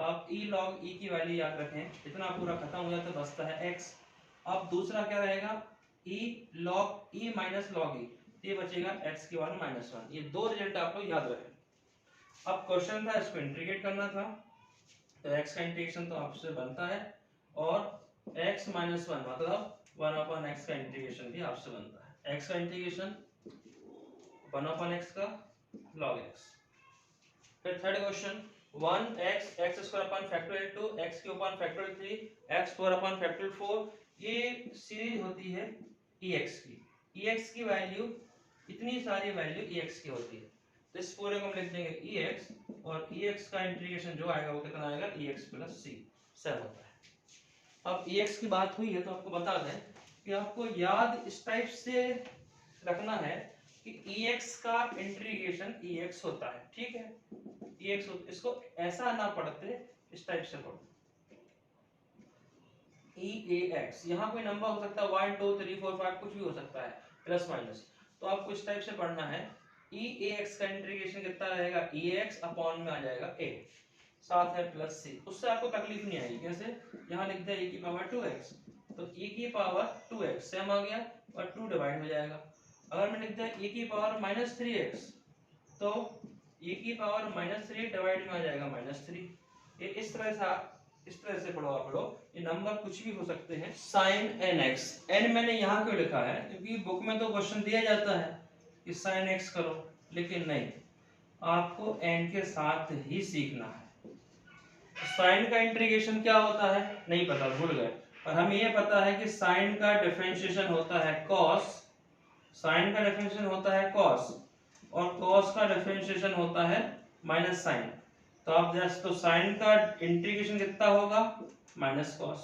आप ई लॉग ई की वैल्यू याद रखें, इतना पूरा खत्म हो जाता है, बचता है एक्स। अब दूसरा क्या रहेगा, ई लॉग ई माइनस लॉग ई, ये बचेगा एक्स की पावर -1। ये दो रिजल्ट आप लोग याद रखें। अब क्वेश्चन था इसको इंटीग्रेट करना था, तो एक्स का इंटीग्रेशन तो आपसे बनता है, और एक्स माइनस 1 मतलब 1/x का इंटीग्रेशन भी आपसे बनता है। एक्स का इंटीग्रेशन 1/x का log x। फिर third question 1x x square upon factorial 2 x cube upon factorial 3 x square upon factorial 4, ये सीरीज होती है ex की। ex की वैल्यू, इतनी सारी वैल्यू ex की होती है, तो इस पूरे को हम लिख देंगे ex, और ex का इंटीग्रेशन जो आएगा वो कितना आएगा, ex प्लस c 7 होता है। अब ex की बात हुई है तो आपको बता दें कि आपको याद इस टाइप से रखना है कि ex का इंटीग्रेशन ex होता है, ठीक है, ex इसको ऐसा ना पढ़ते, इस टाइप से पढ़ो eax। यहाँ कोई नंबर हो सकता है 1 2 3 4 5 कुछ भी हो सकता है, प्लस माइनस, तो आपको इस टाइप से पढ़ना है। eax का इंटीग्रेशन कितना रहेगा, ex अपॉन में आ जाएगा a, साथ है प्लस c, उससे आपको तकलीफ नहीं आएगी। कैसे, यहाँ लिख दे e की पावर 2x, तो e की पावर 2x सेम आ गया और 2 डिवाइड हो जाएगा। अगर मैं लिखता है e की पावर -3x, तो e की पावर -3 डिवाइड में आ जाएगा -3। ये इस तरह से पढ़ो आप लोग, ये नंबर कुछ भी हो सकते हैं। sin nx, n मैंने यहाँ क्यों लिखा है, क्योंकि बुक में तो क्वेश्चन दिया जाता है कि sin x करो, लेकिन नहीं, आपको n के साथ ही सीखना है। sin का इंटीग्रेशन क्या होता है नहीं पता, भूल गए, और हमें ये पता है कि sin का डिफरेंशिएशन होता है cos, sin का डिफरेंशिएशन होता है cos, और cos का डिफरेंशिएशन होता है माइनस sin। तो आप जस्ट, तो sin का इंटीग्रेशन कितना होगा, माइनस cos।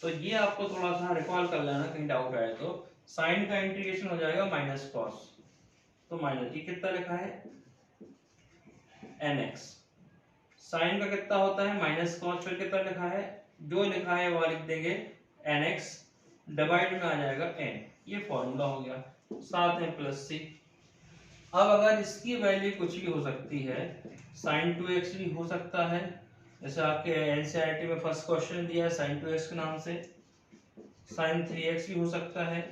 तो ये आपको थोड़ा सा रिकॉल कर लेना, कहीं डाउट आए तो। sin का इंटीग्रेशन हो जाएगा माइनस cos, तो माइनस, ये कितना लिखा है nx। sin का कितना होता है माइनस cos, फिर कितना लिखा है, जो लिखा है वो लिख देंगे nx, डिवाइड में आ जाएगा n, ये फॉर्मूला हो गया, साथ में प्लस c। अब अगर इसकी वैल्यू कुछ भी हो सकती है, sin 2x भी हो सकता है, जैसे आपके एनसीईआरटी में फर्स्ट क्वेश्चन दिया है sin 2x के नाम से, sin 3x भी हो सकता है,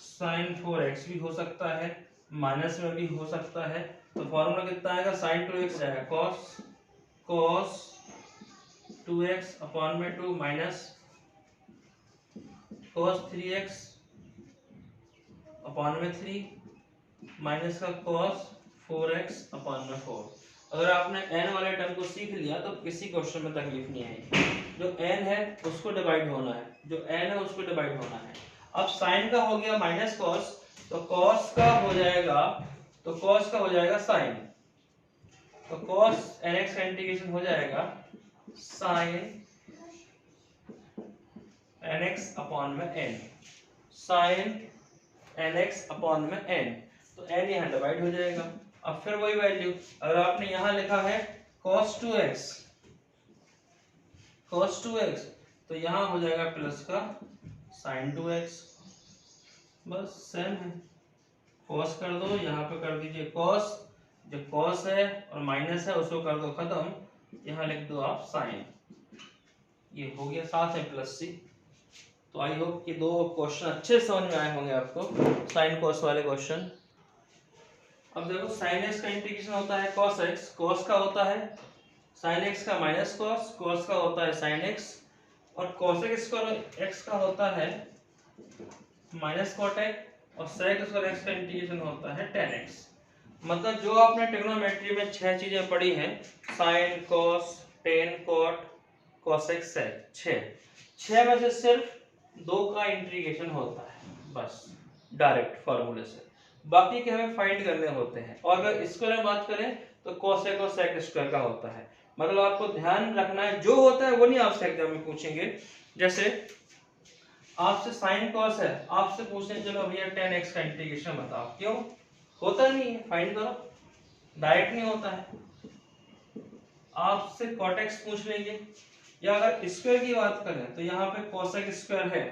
sin 4x भी हो सकता है, माइनस में भी हो सकता है। तो फॉर्मूला कितना आएगा, sin 2x आएगा cos 2x अपॉन में 2 माइनस cos 3x अपॉन में 3 माइनस का cos 4x अपॉन में 4। अगर आपने n वाले टर्म को सीख लिया तो किसी क्वेश्चन में तकलीफ नहीं आएगी। जो n है उसको डिवाइड होना है, जो n है उसको डिवाइड होना है। अब sin का हो गया माइनस cos, तो cos का हो जाएगा, तो cos का हो जाएगा sin, तो cos nx का इंटीग्रेशन हो जाएगा sin nx अपॉन में n, sin nx अपॉन में n, तो n यहाँ डिवाइड हो जाएगा। अब फिर वही वैल्यू, अगर आपने यहाँ लिखा है cos 2x, तो यहाँ हो जाएगा प्लस का sin 2x, बस सेम है, cos कर दो, यहाँ पे कर दीजिए cos, जो cos है और माइनस है उसको कर दो खत्म, यहाँ लिख दो आप sin, ये हो गया, साथ है प्लस c। तो आई होप कि दो क्वेश्चन अच्छे समझ में आए होंगे आपको, sin cos वाले क्वेश्चन। अब देखो sin x का इंटीग्रेशन होता है cos x, cos का होता है sin x का माइनस cos, cos का होता है sin x, और cos x का होता है माइनस cot x, और sec x का इंटीग्रेशन होता है tan x। मतलब जो आपने ट्रिग्नोमेट्री में 6 चीजें पढ़ी हैं, sin, cos, tan, cot, cos x, sec, 6 में से सिर्फ 2 का इंटीग्रेशन होता है, बस डायरेक्ट फार्मूले से, बाकी के हमें फाइंड करने होते हैं। और अगर इसको में बात करें तो cosec और sec स्क्वायर का होता है। मतलब आपको ध्यान रखना है, जो होता है वो नहीं आपसे एग्जाम में पूछेंगे। जैसे आपसे sin cos है, आपसे पूछें चलो भैया tan x का इंटीग्रेशन बताओ, क्यों होता नहीं है, फाइंड करो, डायरेक्ट नहीं होता है। आपसे cot x पूछ लेंगे, या अगर स्क्वायर की बात करें तो यहाँ पे cosec स्क्वायर है,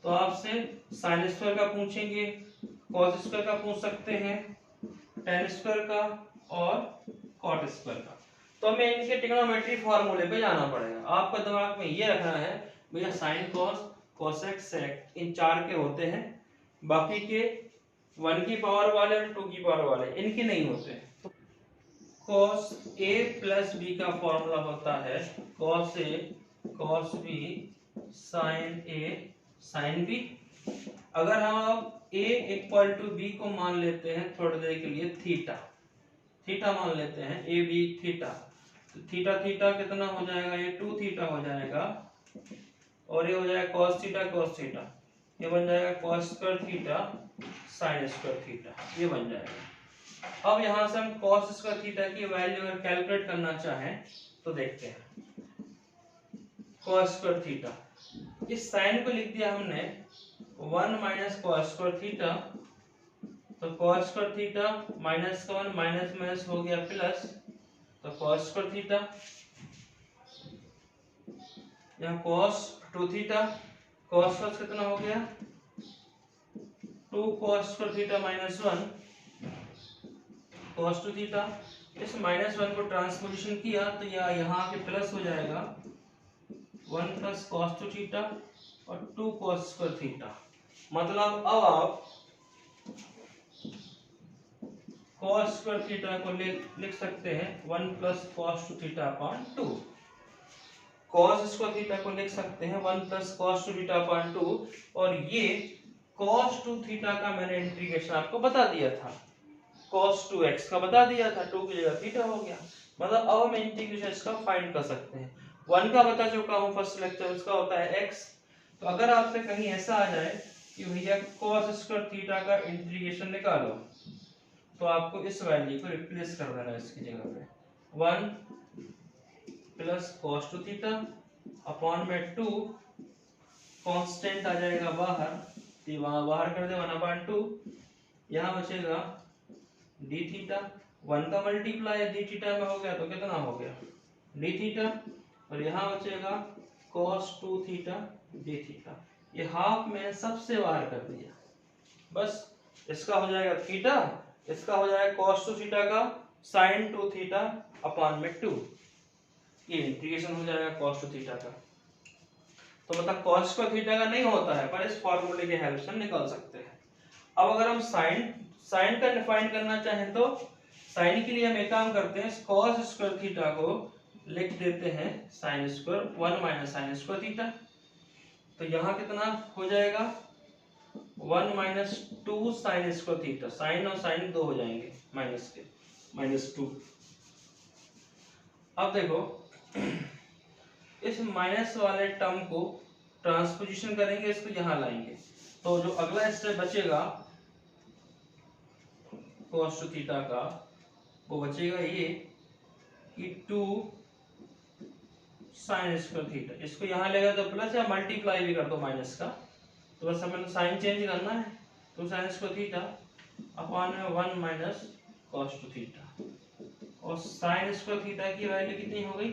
तो आपसे sin स्क्वायर का पूछेंगे, cos स्क्वायर का पूछ सकते हैं, tan स्क्वायर का और cot स्क्वायर का। तो हमें इनके ट्रिग्नोमेट्री फार्मूले पे जाना पड़ेगा। आपको दिमाग में ये रखना है भैया साइन कॉस कोसेक सेक इन 4 के होते हैं, बाकी के 1 की पावर वाले और 2 की पावर वाले इनके नहीं होते। तो cos a प्लस b का फॉर्मूला होता है cos a cos b sin a sin b। अगर हम a इक्वल टू b को मान लेते हैं थोड़ी देर के लिए थीटा मान लेते हैं ए बी थीटा, तो थीटा थीटा कितना हो जाएगा, ये 2 थीटा हो जाएगा और ये हो जाएगा cos थीटा, ये बन जाएगा cos square theta sin square theta, ये बन जाएगा। अब यहाँ से हम cos स्क्वायर थीटा की वैल्यू अगर कैलकुलेट करना चाहें तो देखते हैं। cos स्क्वायर थीटा, इस साइन को लिख दिया हमने 1 माइनस cos स्क्वायर थीटा, तो cos स्क्वायर थीटा माइनस का 1 माइनस माइनस हो गया प्लस, तो cos स्क्वायर थीटा, यहाँ cos 2 थीटा, cos cos कितना हो गया 2 cos square theta minus 1 cos 2 theta. इस माइनस 1 को ट्रांसपोजिशन किया तो यहाँ के प्लस हो जाएगा 1 प्लस cos 2 थीटा और 2 cos स्क्वायर थीटा। मतलब अब आप cos स्क्वायर थीटा को लिख सकते हैं 1 plus cos 2 theta upon 2। cos square theta को लिख सकते हैं 1 प्लस cos 2 थीटा अपॉन 2, और ये cos 2 थीटा का मैंने इंटीग्रेशन आपको बता दिया था, cos 2x का बता दिया था, 2 की जगह थीटा हो गया। मतलब अब हम इंटीग्रेशन इसका फाइंड कर सकते हैं। 1 का बता चुका हूँ फर्स्ट लेक्चर, उसका होता है x। तो अगर आपसे कहीं ऐसा आ जाए कि भैया cos स्क्वायर थीटा का इंटीग्रेशन निकालो, तो आपको इस वैल्यू को रिप्लेस कर देना इसकी जगह पे 1 प्लस cos 2 थीटा अपॉन में 2, कांस्टेंट आ जाएगा बाहर, तो वहां बाहर कर दे 1/2, यहाँ बचेगा d थीटा, 1 का मल्टीप्लाई d थीटा में हो गया तो कितना हो गया d थीटा, और यहाँ बचेगा cos 2 थीटा d थीटा। ये हाफ में सबसे बाहर कर दिया, बस इसका हो जाएगा थीटा, इसका हो जाएगा cos 2 थीटा का sin 2 थीटा अपॉन में 2, ये इंटीग्रेशन हो जाएगा cos 2 थीटा का। तो मतलब cos स्क्वायर थीटा का नहीं होता है, पर इस फार्मूले की हेल्प से हम निकाल सकते हैं। अब अगर हम sin का डिफाइन करना चाहें तो sin के लिए हम एक काम करते हैं, cos स्क्वायर थीटा को लिख देते हैं sin square 1 minus sin square theta, तो यहाँ कितना हो जाएगा 1 minus 2 sin square theta, sin और sin 2 हो जाएंगे माइनस के, -2। अब देखो इस माइनस वाले टर्म को ट्रांसपोजिशन करेंगे, इसको यहाँ लाएंगे, तो जो अगला स्टेप बचेगा cos 2 थीटा का, वो बचेगा ये कि 2 sin स्क्वायर थीटा, इसको यहाँ लेगा तो प्लस या मल्टीप्लाई भी कर दो माइनस का, तो बस हमें साइन चेंज करना है, 2 sin स्क्वायर थीटा अपॉन में 1 माइनस cos 2 थीटा, और sin स्क्वायर थीटा की वैल्यू कितनी हो गई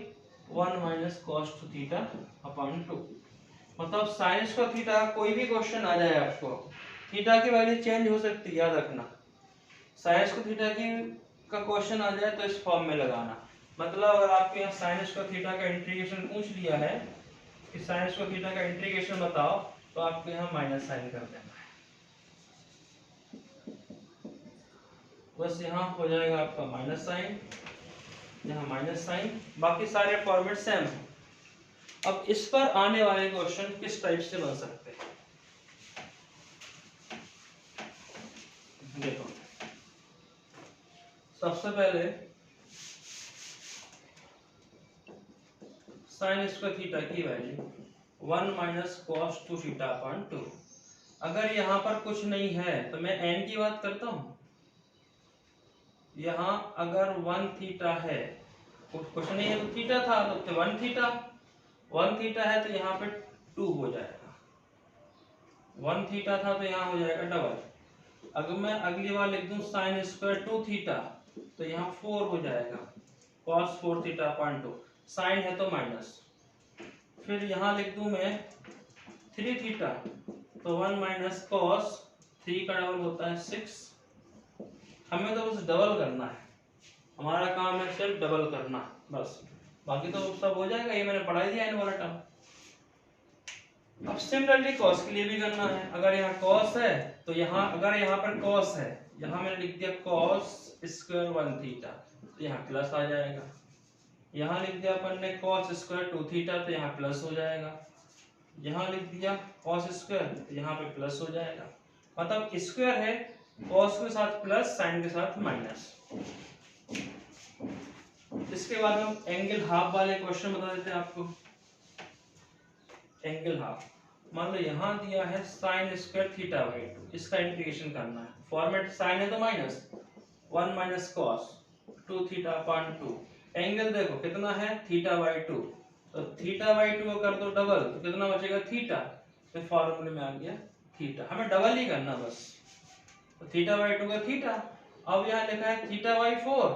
1 माइनस cos 2 थीटा अपॉन 2। मतलब sin स्क्वायर थीटा का कोई भी क्वेश्चन आ जाए आपको, थीटा की वैल्यू चेंज हो सकती है, याद रखना। sin स्क्वायर थीटा की का क्वेश्चन आ जाए तो इस फॉर्म में लगाना। मतलब अगर आपके यहाँ sin स्क्वायर थीटा का इंटीग्रेशन पूछ लिया है कि sin स्क्वायर थीटा का इंटीग्रेशन बताओ, तो आपको यहाँ माइनस साइन कर देना है, बस यहाँ हो जाएगा आपका माइनस साइन, यहाँ माइनस साइन, बाकी सारे फॉर्मेट सेम है। अब इस पर आने वाले क्वेश्चन किस टाइप से बन सकते हैं, देखो सबसे पहले sin स्क्वायर थीटा की value 1 minus cos 2 theta upon 2। अगर यहाँ पर कुछ नहीं है तो मैं n की बात करता हूँ, यहाँ अगर 1 थीटा है, कुछ नहीं है तो थीटा था तो 1 थीटा है तो यहाँ पे 2 हो जाएगा, 1 थीटा था तो यहाँ हो जाएगा डबल। अगर मैं अगली बार लिख दूं sin स्क्वायर 2 थीटा तो यहाँ 4 हो जाएगा cos 4 थीटा अपॉन 2, साइन है तो माइनस। फिर यहाँ लिख दूं मैं 3 थीटा तो 1 माइनस cos 3 का डबल होता है 6। हमें तो बस डबल करना है, हमारा काम है सिर्फ डबल करना, बस, बाकी तो सब हो जाएगा, ये मैंने पढ़ा ही दिया एन वाला टर्म। अब सिमिलरली कॉस के लिए भी करना है। अगर यहाँ कॉस है तो यहाँ, अगर यहाँ पर कॉस है, यहाँ मैंने लिख दिया कॉस स्क्वायर 1 थीटा, तो यहाँ प्लस आ जाएगा। यहाँ लिख दिया अपन ने कॉस स्क्वायर 2 थीटा, तो यहाँ प्लस हो जाएगा। यहाँ लिख दिया कॉस स्क्वायर, तो यहाँ पे प्लस हो जाएगा। मतलब स्क्वायर है, कॉस के साथ प्लस, साइन के साथ माइनस। इसके बाद हम एंगल हाफ वाले क्वेश्चन बता देते हैं आपको। एंगल हाफ, मान लो यहाँ दिया है साइन स्क्वायर थीटा बाई 2, इसका इंटीग्रेशन करना है। फॉर्मेट साइन है तो minus 1 minus cos 2 theta upon 2। Angle देखो कितना है, थीटा बाई 2, तो थीटा बाई 2 कर दो डबल, तो कितना बचेगा, थीटा। तो फॉर्मूले में आ गया थीटा, हमें डबल ही करना बस। तो थीटा बाई 2 का थीटा। अब यहाँ लिखा है थीटा बाई 4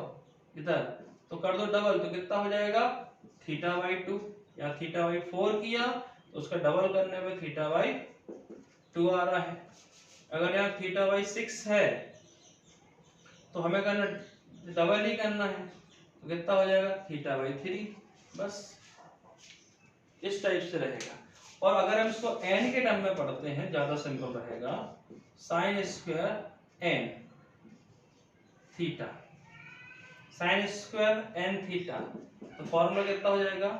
इधर, तो कर दो डबल, तो कितना हो जाएगा, थीटा बाई 2। या थीटा बाई 4 किया तो उसका डबल करने पे थीटा बाई 2 आ रहा है। अगर यहाँ थीटा बाई 6 है तो हमें करना डबल ही करना है, तो कितना हो जाएगा, थीटा बाई 3। बस इस टाइप से रहेगा। और अगर हम इसको n के टर्म में पढ़ते हैं, ज्यादा सिंपल रहेगा, sine square n theta, sine square n theta, तो फॉर्मूला कितना हो जाएगा,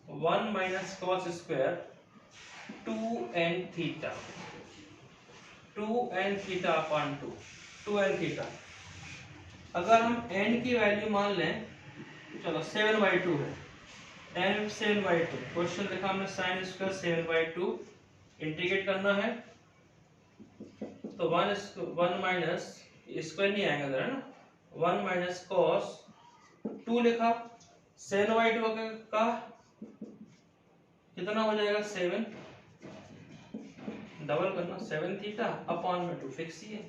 1 minus cos square 2n theta, 2n theta upon 2, 2n theta. अगर हम n की वैल्यू मान लें, चलो 7/2 है, tan 7/2, क्वेश्चन देखा हमने साइन स्क्वायर 7/2 इंटीग्रेट करना है, तो 1 माइनस स्क्वायर नहीं आएगा इधर, है ना, 1 माइनस कॉस 2 लिखा, 7/2 का कितना हो जाएगा, 7, डबल करना 7 थीटा अपॉन में 2 फिक्स ही है।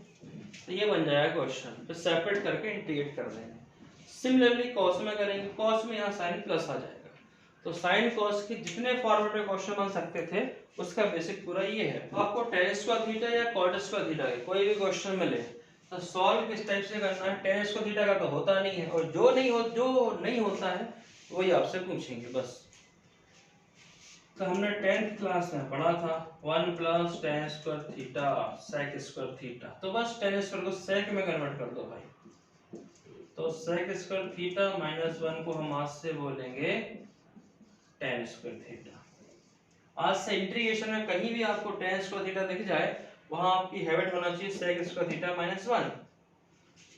तो ये बन जाएगा क्वेश्चन, फिर सेपरेट करके इंटीग्रेट कर देंगे। सिमिलरली कॉस में करेंगे, कॉस में यहाँ साइन प्लस आ जाएगा। तो साइन कॉस के जितने फॉर्मेट में क्वेश्चन बन सकते थे उसका बेसिक पूरा ये है। आपको tan स्क्वायर थीटा या cot स्क्वायर थीटा के कोई भी क्वेश्चन मिले तो सॉल्व किस टाइप से करना है, tan स्क्वायर थीटा का तो होता नहीं है, और जो नहीं होता है वही आपसे पूछेंगे बस। तो हमने 10th क्लास में पढ़ा था 1 plus tan square theta sec square theta, तो बस tan स्क्वायर को sec में कन्वर्ट कर दो भाई। तो sec स्क्वायर थीटा माइनस 1 को हम आज से बोलेंगे tan स्क्वायर थीटा। आज से इंटीग्रेशन में कहीं भी आपको tan स्क्वायर थीटा दिख जाए, वहां आपकी हैबिट होना चाहिए sec स्क्वायर थीटा माइनस 1।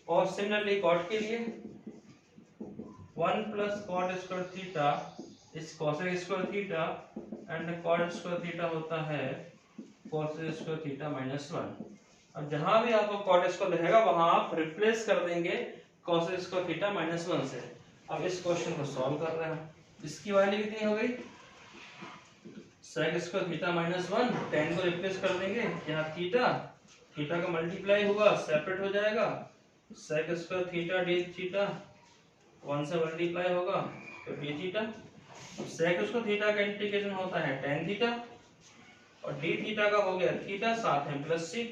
और सिमिलरली cot के लिए 1 प्लस cot स्क्वायर थीटा इस cosec square theta and cot square theta होता है cosec स्क्वायर थीटा माइनस 1। अब जहां भी आपको cot स्क्वायर रहेगा वहां आप रिप्लेस कर देंगे cosec स्क्वायर थीटा माइनस 1 से। अब इस क्वेश्चन को सॉल्व कर रहे हैं, इसकी वैल्यू कितनी हो गई, sec square theta minus 1, tan को रिप्लेस कर देंगे, यहाँ थीटा, थीटा का मल्टीप्लाई होगा सेपरेट हो जाएगा, sec square theta d theta 1 से मल्टीप्लाई होगा तो d theta. sec square theta का इंटीग्रेशन होता है tan थीटा, और d थीटा का हो गया थीटा, साथ में प्लस c,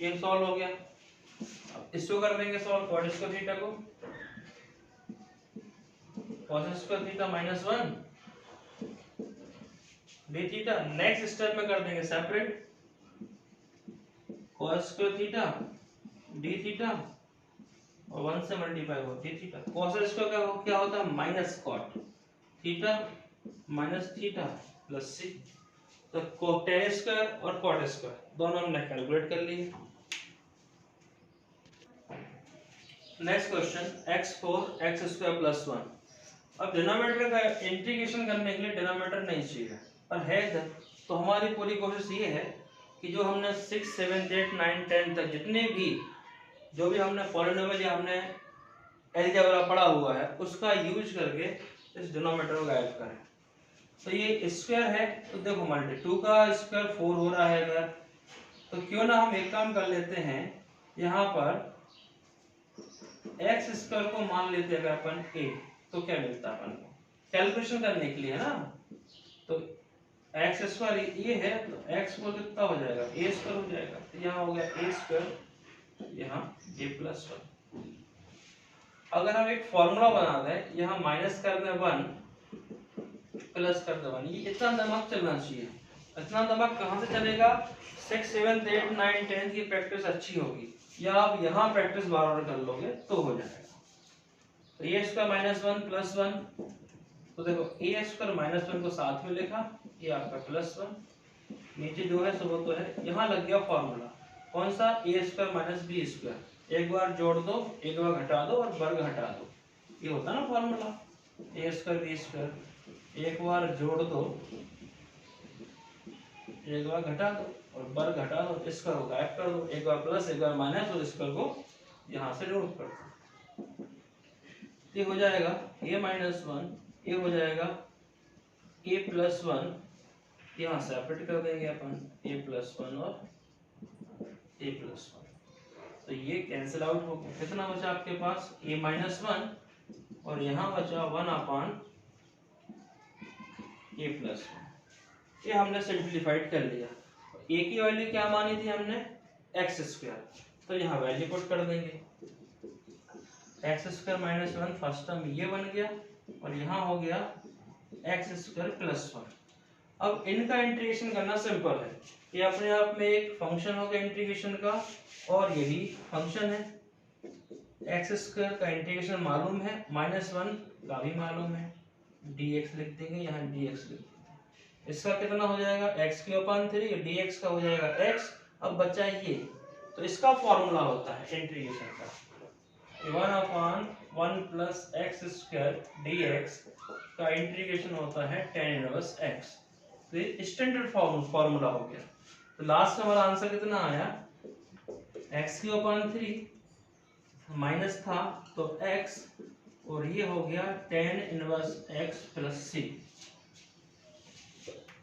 ये सॉल्व हो गया। अब इसको कर देंगे सॉल्व cot स्क्वायर थीटा को, cos square theta minus 1 d theta, next step में कर देंगे separate, cos square theta d theta और 1 से मल्टीप्लाई होगा d थीटा। cos स्क्वायर का क्या होता है, minus cot theta minus theta plus c। तो tan स्क्वायर और cot स्क्वायर दोनों हमने कैलकुलेट कर लिए। Next question x4 x square plus 1। अब डिनोमिनेटर का इंटीग्रेशन करने के लिए डिनोमिनेटर नहीं चाहिए, पर है इधर, तो हमारी पूरी कोशिश ये है कि जो हमने 6, 7, 8, 9, 10 तक जितने भी जो भी हमने पॉलिनोमियल या हमने अलजेब्रा पढ़ा हुआ है उसका यूज करके इस डिनोमिनेटर को गायब करें। तो ये स्क्वायर है, तो देखो मल्टी 2 का स्क्वायर 4 हो रहा है इधर, तो क्यों ना हम एक काम कर लेते हैं, यहाँ पर x स्क्वायर को मान लेते हैं अपन a, तो क्या मिलता है अपन को कैलकुलेशन करने के लिए, है ना। तो x स्क्वायर ये है, तो x को कितना हो जाएगा, a स्क्वायर हो जाएगा, तो यहाँ हो गया a स्क्वायर, यहाँ a प्लस 1। अगर हम एक फॉर्मूला बना दें, यहाँ माइनस कर दें 1 प्लस कर दें 1, ये इतना दिमाग चलना चाहिए। इतना दिमाग कहाँ से चलेगा? 6, 7, 8, 9, 10 की प्रैक्टिस अच्छी होगी, या आप यहाँ प्रैक्टिस बार बार कर लोगे तो हो जाएगा। तो ए स्क्वायर माइनस 1 प्लस 1, तो देखो ए स्क्वायर माइनस 1 को साथ में लिखा, ये आपका प्लस 1, नीचे जो है सो वो तो है। यहाँ लग गया फॉर्मूला कौन सा? ए स्क्वायर माइनस बी स्क्वायर, एक बार जोड़ दो, एक बार घटा दो और वर्ग हटा दो, ये होता है ना फॉर्मूला ए स्क्वायर बी स्क्वायर। एक बार जोड़ दो, एक बार घटा दो और वर्ग घटा दो, इसका को गायब कर दो, एक बार प्लस एक बार माइनस और इसका को यहाँ से नोट कर दो, ये हो जाएगा a माइनस 1, ये हो जाएगा a प्लस 1, यहाँ सेपरेट कर देंगे अपन a प्लस 1 और a प्लस 1, तो ये कैंसिल आउट हो गया। कितना बचा आपके पास? a माइनस 1 और यहाँ बचा 1 अपान a प्लस 1, ये हमने सिंप्लीफाइड कर लिया। a की वैल्यू क्या मानी थी हमने? एक्स स्क्वायर, तो यहाँ वैल्यू पुट कर देंगे, x square minus 1 first term ये बन गया और यहाँ हो गया एक्स स्क्वायर प्लस 1। अब इनका इंटीग्रेशन करना सिंपल है, ये अपने आप में एक फंक्शन हो गया इंटीग्रेशन का, और ये भी फंक्शन है। एक्स स्क्वायर का इंटीग्रेशन मालूम है, माइनस 1 का भी मालूम है, dx लिख देंगे, यहाँ dx लिख देंगे। इसका कितना हो जाएगा? x की अपान 3, dx का हो जाएगा x। अब बचा ये, तो इसका फॉर्मूला होता है इंटीग्रेशन का 1 अपान 1 प्लस एक्स स्क्वायर dx का इंटीग्रेशन होता है tan इनवर्स x। तो ये स्टैंडर्ड फॉर्मूला हो गया। तो लास्ट में हमारा आंसर कितना आया? x की अपान 3 माइनस था तो x, और ये हो गया tan inverse x plus c।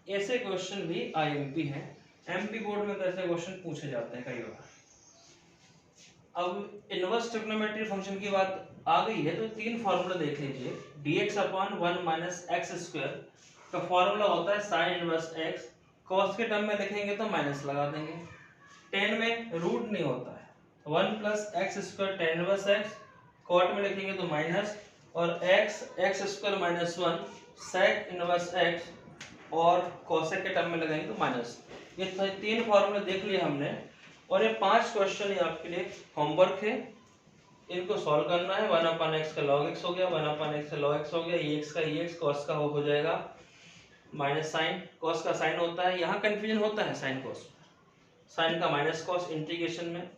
ऐसे क्वेश्चन भी आईएमपी है, एमपी बोर्ड में तो ऐसे क्वेश्चन पूछे जाते हैं कई बार। अब इनवर्स ट्रिग्नोमेट्री फंक्शन की बात आ गई है तो तीन फॉर्मूला देख लीजिए। dx अपान 1 माइनस एक्स स्क्वायर का फॉर्मूला होता है साइन इनवर्स x, cos के टर्म में लिखेंगे तो माइनस लगा देंगे, tan में रूट नहीं होता है, 1 plus x square tan inverse x, cot में लिखेंगे तो माइनस, और x square minus 1 sec inverse x, और cosec के टर्म में लगाएंगे तो माइनस। ये तीन फॉर्मूले देख लिए हमने, और ये 5 क्वेश्चन आपके लिए होमवर्क है, इनको सॉल्व करना है। 1 अपान एक्स का log x हो गया, 1 अपान एक्स का log x हो गया, ये x का ये x, cos का हो जाएगा माइनस साइन, cos का साइन होता है, यहाँ कंफ्यूजन होता है साइन cos, साइन का माइनस cos इंटीग्रेशन में,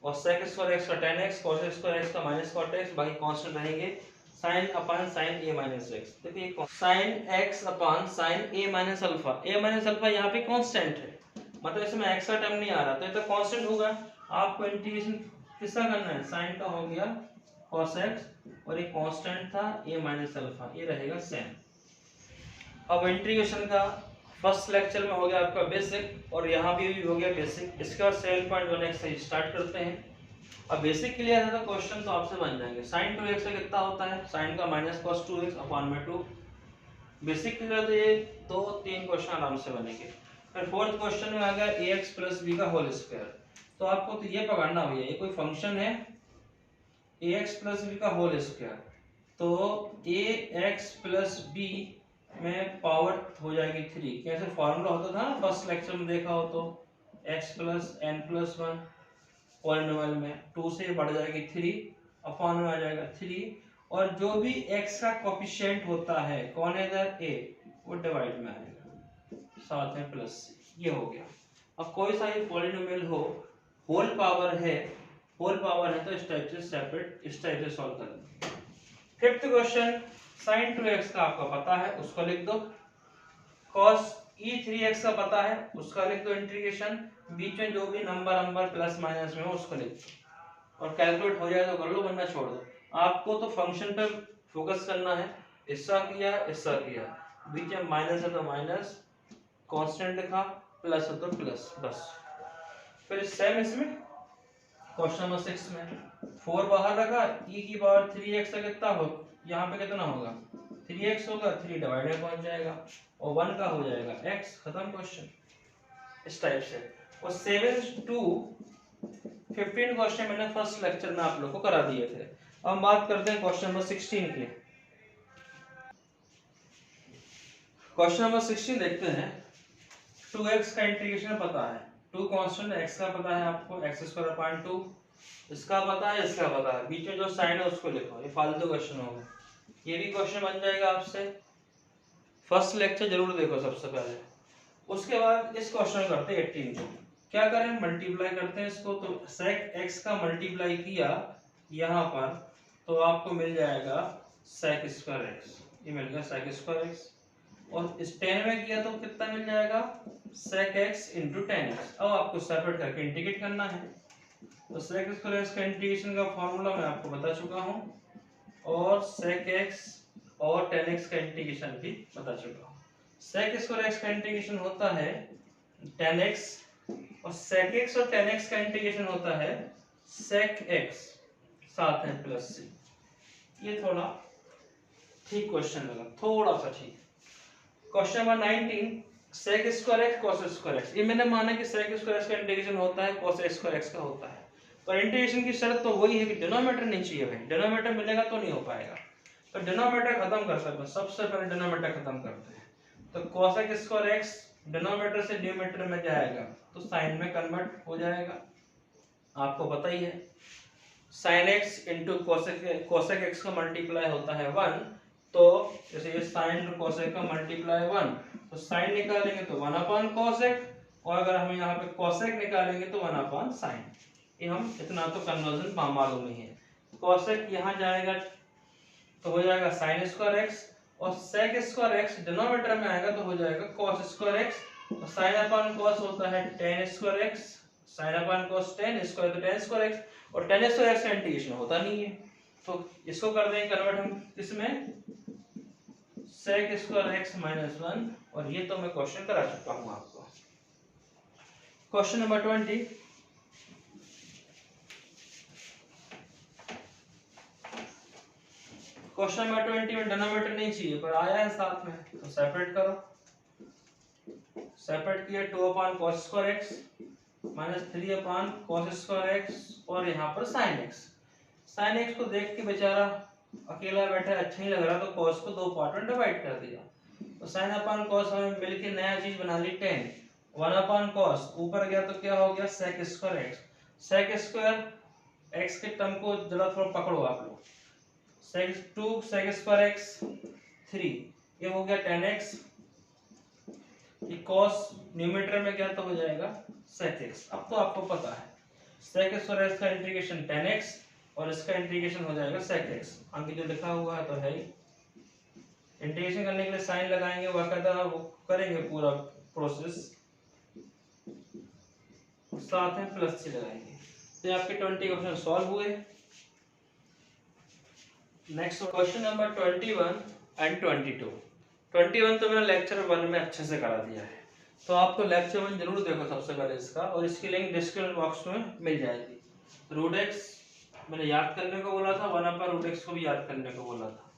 और sec स्क्वायर x का tan x, cos square x का माइनस cot x, बाकी कांस्टेंट रहेंगे। Sine upon sine a minus x, देखिए sine x upon sine a minus alpha, a minus alpha यहाँ पे constant है, मतलब इसमें x का टर्म नहीं आ रहा, तो ये तो कांस्टेंट होगा। आपको इंटीग्रेशन किसका करना है? साइन का हो गया cos x, और ये कांस्टेंट था a माइनस अल्फा, ये रहेगा सेम। अब इंटीग्रेशन का फर्स्ट लेक्चर में हो गया आपका बेसिक, और यहाँ भी हो गया बेसिक। इसके बाद 7.1x से स्टार्ट करते हैं। अब बेसिक क्लियर है तो क्वेश्चन तो आपसे बन जाएंगे। साइन 2x का कितना होता है? साइन का माइनस cos 2x अपान में 2। बेसिक क्लियर तो ये 2-3 क्वेश्चन आराम से बनेंगे। फिर फोर्थ क्वेश्चन में आ गया ax प्लस b का होल स्क्वायर। तो आपको तो ये पकड़ना भैया, ये कोई फंक्शन है ax प्लस b का होल स्क्वायर, तो ax प्लस b में पावर हो जाएगी 3। कैसे फॉर्मूला होता था ना, फर्स्ट लेक्चर में देखा हो तो x plus n plus 1 polynomial में 2 से बढ़ जाएगी 3, अपॉन में आ जाएगा 3, और जो भी x का कोफिशिएंट होता है, कौन है इधर a, वो डिवाइड में आएगा, साथ में प्लस c, ये हो गया। अब कोई सा ही पॉलिनोमियल हो, होल पावर है तो इस टाइप से सेपरेट, इस टाइप से सॉल्व कर लो। फिफ्थ क्वेश्चन, sin 2x का आपको पता है, उसको लिख दो। cos e3x का पता है, उसका लिख दो इंटीग्रेशन, बीच में जो भी नंबर प्लस माइनस में हो उसको लिख दो, और कैलकुलेट हो जाए तो कर लो, वरना छोड़ दो। आपको तो फंक्शन पे फोकस करना है, इसका किया, बीच में माइनस है तो माइनस, कांस्टेंट लिखा, प्लस है तो प्लस, बस। फिर सेम इसमें क्वेश्चन नंबर 6 में 4 बाहर रखा, e की पावर 3x का कितना हो, यहाँ पे कितना होगा 3x होगा, 3 डिवाइड में पहुंच जाएगा, और 1 का हो जाएगा x, खत्म क्वेश्चन, इस टाइप से। और 7 to 15 क्वेश्चन मैंने फर्स्ट लेक्चर में आप लोग को करा दिए थे। अब बात करते हैं क्वेश्चन नंबर 16 की। क्वेश्चन नंबर 16 देखते हैं। 2x का इंटीग्रेशन पता है, 2 कांस्टेंट x का पता है आपको, x²/2, इसका पता है, इसका पता है, बीच में जो साइन है उसको लिखो। ये फालतू क्वेश्चन होगा, ये भी क्वेश्चन बन जाएगा आपसे। फर्स्ट लेक्चर जरूर देखो सबसे पहले। उसके बाद इस क्वेश्चन करते हैं 18 को। क्या करें, मल्टीप्लाई करते हैं इसको। तो sec x का मल्टीप्लाई किया यहाँ पर तो आपको मिल जाएगा sec² x, ये मिल गया sec²x। और इस 10 में किया तो कितना मिल जाएगा, sec x × 10x। अब आपको सेपरेट करके इंटीग्रेट करना है। तो sec² का इंटीग्रेशन का फॉर्मूला मैं आपको बता चुका हूँ, और sec x और 10x का इंटीग्रेशन भी बता चुका हूँ। sec² का इंटीग्रेशन होता है 10x, और sec x और 10x का इंटीग्रेशन होता है sec x, साथ है प्लस c। ये थोड़ा ठीक क्वेश्चन लगा, थोड़ा सा ठीक। Question number 19, sec² cos² x। ये मैंने माना कि sec² का इंटीग्रेशन होता है cos² का होता है, पर इंटीग्रेशन की शर्त तो वही है कि डिनोमिनेटर नहीं चाहिए भाई। डिनोमिनेटर मिलेगा तो नहीं हो पाएगा, तो डिनोमिनेटर खत्म कर सकते हैं। सबसे पहले डिनोमिनेटर खत्म करते हैं। तो cos² डिनोमिनेटर से न्यूमरेटर में जाएगा तो साइन में कन्वर्ट हो जाएगा, आपको पता ही है। sin x × cosec x का मल्टीप्लाई होता है 1, तो जैसे ये sin cosec का मल्टीप्लाई 1, तो sin निकालेंगे तो 1/cosec, और अगर हम यहाँ पे cosec निकालेंगे तो 1/sin। ये हम इतना तो कन्वर्जन मालूम ही है। cosec यहाँ जाएगा तो हो जाएगा sin² x, और sec² x डिनोमिनेटर में आएगा तो हो जाएगा cos² x, और sin/cos होता है tan² x, sin/cos tan², तो tan² x, और tan² x का इंटीग्रेशन होता नहीं है, तो इसको कर देंगे कन्वर्ट हम किसमें, sec² x - 1, और ये तो मैं क्वेश्चन करा चुका हूं आपको। क्वेश्चन नंबर 20, क्वेश्चन नंबर 20 में डिनोमिनेटर नहीं चाहिए पर आया है साथ में, तो सेपरेट करो। सेपरेट किया 2/cos² x - 3/cos² x, और यहाँ पर sin x। sin x को देख के बेचारा अकेला बैठा है, अच्छा नहीं लग रहा, तो cos को 2 पार्ट में डिवाइड कर दिया। तो sin/cos हमें मिलके नया चीज बना ली 10, 1/cos ऊपर गया तो क्या हो गया sec² x। sec² x के टर्म को जरा थोड़ा पकड़ो आप लोग। sec2 sec² x 3, ये हो गया 10x। ये cos न्यूमरेटर में क्या तो हो जाएगा sec x। अब तो आपको पता है sec² x का इंटीग्रेशन 10x, और इसका इंटीग्रेशन हो जाएगा sec x। आगे जो लिखा हुआ है तो है ही। इंटीग्रेशन करने के लिए साइन लगाएंगे, बाकायदा वो करेंगे पूरा प्रोसेस, साथ में प्लस से लगाएंगे। तो आपके 20 क्वेश्चन सॉल्व हुए। Next question number 21 and 22। 21 तो मैंने लेक्चर 1 में अच्छे से करा दिया है, तो आपको लेक्चर 1 जरूर देखो सबसे पहले इसका, और इसकी लिंक डिस्क्रिप्शन बॉक्स में मिल जाएगी। √x मैंने याद करने को बोला था, 1/√x को भी याद करने को बोला था।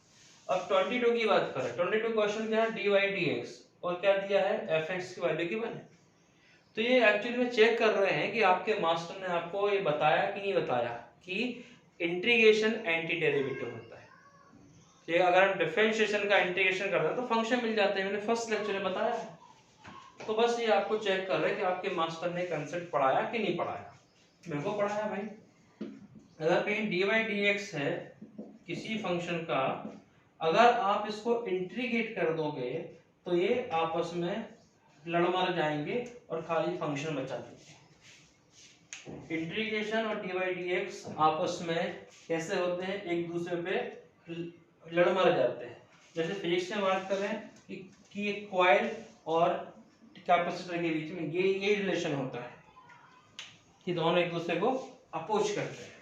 अब 22 की बात करें। 22 क्वेश्चन क्या है, dy/dx, और क्या दिया है, fx की वैल्यू गिवन है। तो ये एक्चुअली में चेक कर रहे हैं कि आपके मास्टर ने आपको ये बताया कि नहीं बताया कि इंटीग्रेशन एंटी डेरिवेटिव होता है। तो अगर हम डिफरेंशिएशन का इंटीग्रेशन करते हैं तो फंक्शन मिल जाते हैं, मैंने फर्स्ट लेक्चर में बताया है। तो बस ये आपको चेक कर रहे हैं कि आपके मास्टर ने कंसेप्ट पढ़ाया कि नहीं पढ़ाया। मेरे को पढ़ाया भाई। अगर कहीं dy/dx है किसी फंक्शन का, अगर आप इसको इंटीग्रेट कर दोगे तो ये आपस में लड़ मर जाएंगे और खाली फंक्शन बचा देंगे। इंटीग्रेशन और dy/dx आपस में कैसे होते हैं, एक दूसरे पे लड़ मर जाते हैं। जैसे फिजिक्स में बात करें कि एक कॉइल और कैपेसिटर के बीच में ये रिलेशन होता है कि दोनों एक दूसरे को अपोज करते हैं।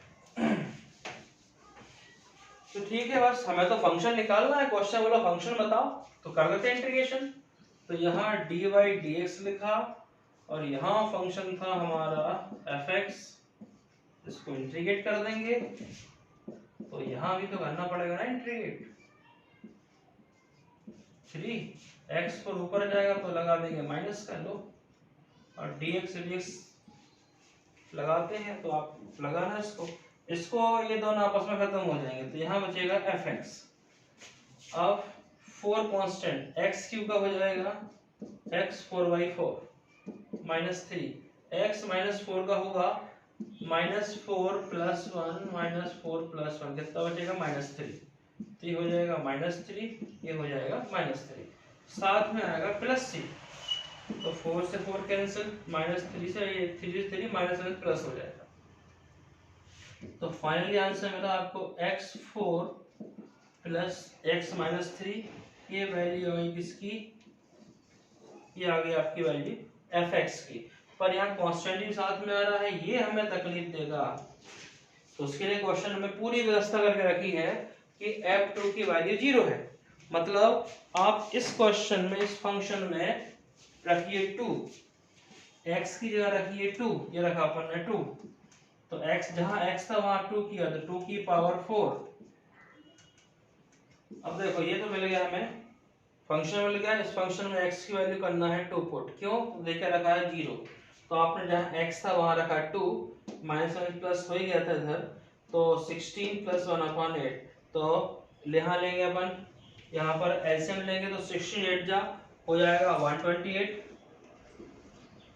तो ठीक है, बस हमें तो फंक्शन निकालना है। क्वेश्चन बोला फंक्शन बताओ, तो कर देते हैं इंटीग्रेशन। तो यहाँ dy/dx लिखा, और यहाँ फंक्शन था हमारा fx, इसको इंटीग्रेट कर देंगे। तो यहाँ भी तो करना पड़ेगा ना इंटीग्रेट। 3x पर ऊपर जाएगा तो लगा देंगे माइनस का लो, और dx लगाते हैं तो आप लगाना इसको, इसको ये दोनों आपस में खत्म हो जाएंगे, तो यहाँ बचेगा एफ एक्स। अब 4 कांस्टेंट, एक्स क्यूब का हो जाएगा एक्स 4/4 माइनस 3, एक्स माइनस 4 का होगा -4 + 1 -4 + 1 कितना बचेगा -3, तो ये हो जाएगा -3, ये हो जाएगा -3, साथ में आएगा +c, तो 4 से 4 कैंसिल, -3 से ये 3 से 3 -1 प्लस हो जाएगा। तो फाइनली आंसर मेरा आपको x4 प्लस x -3, ये वैल्यू आई किसकी, ये आ गई आपकी वैल्यू fx की। पर यहाँ कांस्टेंट भी साथ में आ रहा है, ये हमें तकलीफ देगा, तो उसके लिए क्वेश्चन में पूरी व्यवस्था करके रखी है कि f2 की वैल्यू 0 है। मतलब आप इस क्वेश्चन में, इस फंक्शन में रखिए 2, x की जगह रखिए 2, ये रखा अपन ने 2, तो x जहां x था वहां 2 किया, तो 2 की पावर 4। अब देखो ये तो मिल गया हमें, फंक्शन मिल गया, इस फंक्शन में x की वैल्यू करना है 2 पुट, क्यों, तो देखिए रखा है 0, तो आपने जहां x था वहां रखा 2, -1 प्लस हो ही गया था इधर, तो 16 + 1/8, तो यहाँ लेंगे अपन, यहाँ पर एलसीएम लेंगे तो 16 8 जा हो जाएगा 128,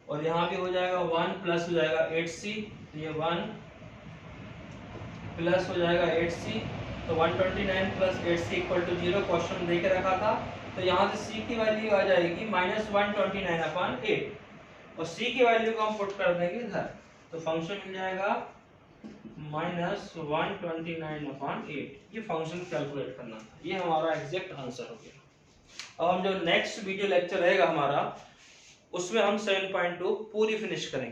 और यहाँ भी हो जाएगा 1 प्लस हो जाएगा 8c, ये 1 प्लस हो जाएगा 8c, तो 129 + 8c = 0 क्वेश्चन दे के रखा था, तो यहाँ से c की वैल्यू आ जाएगी -129/8, और c की वैल्यू को हम पुट कर देंगे इधर, तो फंक्शन मिल जाएगा -129/8। ये फंक्शन कैलकुलेट करना था, ये हमारा एग्जैक्ट आंसर हो गया। अब हम जो नेक्स्ट वीडियो लेक्चर रहेगा हमारा, उसमें हम 7.2 पूरी फिनिश करेंगे।